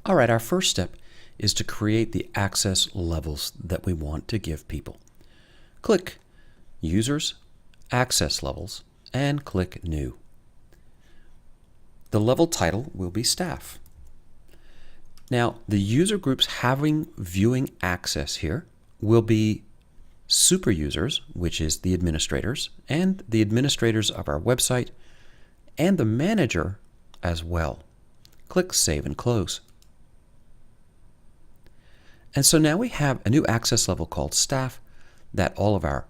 All right, our first step is to create the access levels that we want to give people. Click Users, Access Levels, and click New. The level title will be Staff. Now, the user groups having viewing access here will be super users, which is the administrators, and the administrators of our website, and the manager as well. Click Save and Close. And so now we have a new access level called Staff that all of our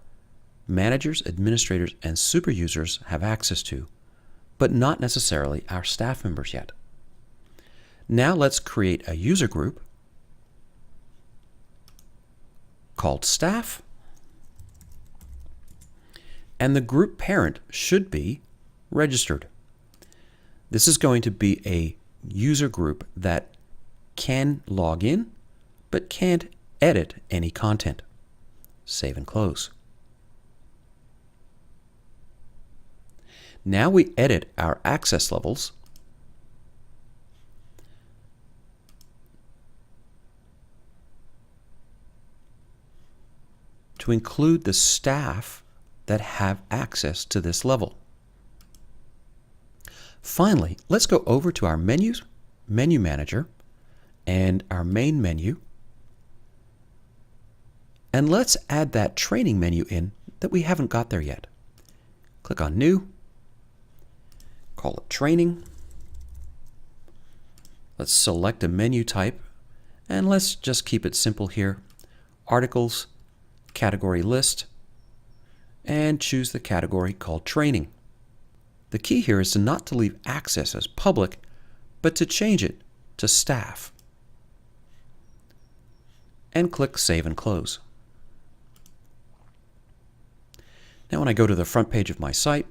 managers, administrators, and super users have access to, but not necessarily our staff members yet. Now let's create a user group called Staff, and the group parent should be Registered. This is going to be a user group that can log in but can't edit any content. Save and close. Now we edit our access levels to include the staff that have access to this level. Finally, let's go over to our menus, Menu Manager, and our main menu, and let's add that training menu in that we haven't got there yet. Click on New, call it Training. Let's select a menu type, and let's just keep it simple here. Articles, Category List, and choose the category called Training. The key here is not to leave access as public, but to change it to Staff. And click Save and Close. Now when I go to the front page of my site,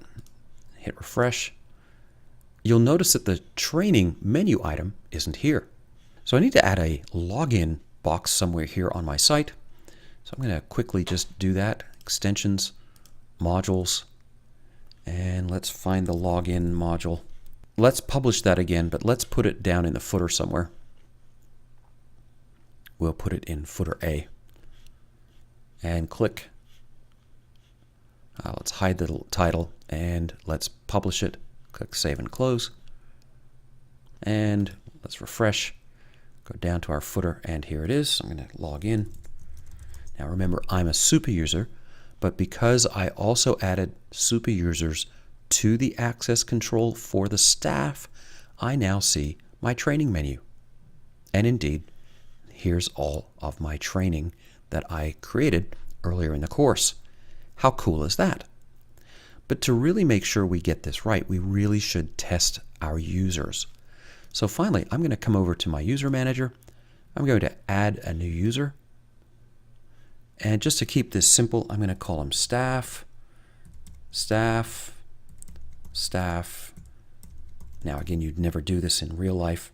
hit refresh, you'll notice that the training menu item isn't here. So I need to add a login box somewhere here on my site. So I'm going to quickly just do that. Extensions, modules, and let's find the login module. Let's publish that again, but let's put it down in the footer somewhere. We'll put it in footer A. And click. Let's hide the title and let's publish it. Click Save and Close. And let's refresh. Go down to our footer, and here it is. I'm going to log in. Now remember, I'm a super user, but because I also added super users to the access control for the staff, I now see my training menu. And indeed, here's all of my training that I created earlier in the course. How cool is that? But to really make sure we get this right, we really should test our users. So finally, I'm going to come over to my user manager. I'm going to add a new user. And just to keep this simple, I'm going to call them Staff, Staff, Staff. Now again, you'd never do this in real life.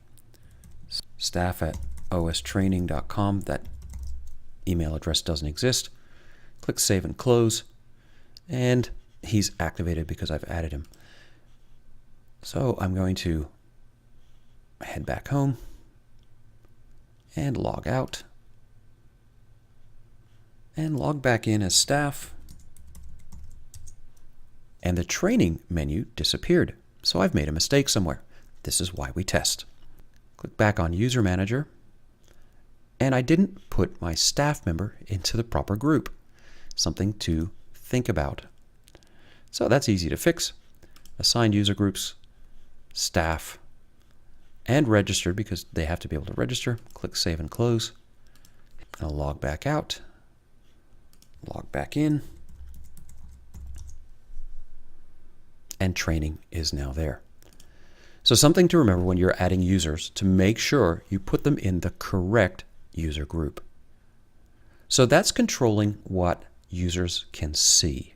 staff@ostraining.com. That email address doesn't exist. Click Save and Close. And he's activated because I've added him. So I'm going to head back home and log out and log back in as Staff. And the training menu disappeared. So I've made a mistake somewhere. This is why we test. Click back on User Manager, and I didn't put my staff member into the proper group. Something to think about. So that's easy to fix. Assign user groups, staff, and registered because they have to be able to register. Click Save and Close. I'll log back out, log back in, and training is now there. So something to remember when you're adding users, to make sure you put them in the correct user group. So that's controlling what users can see.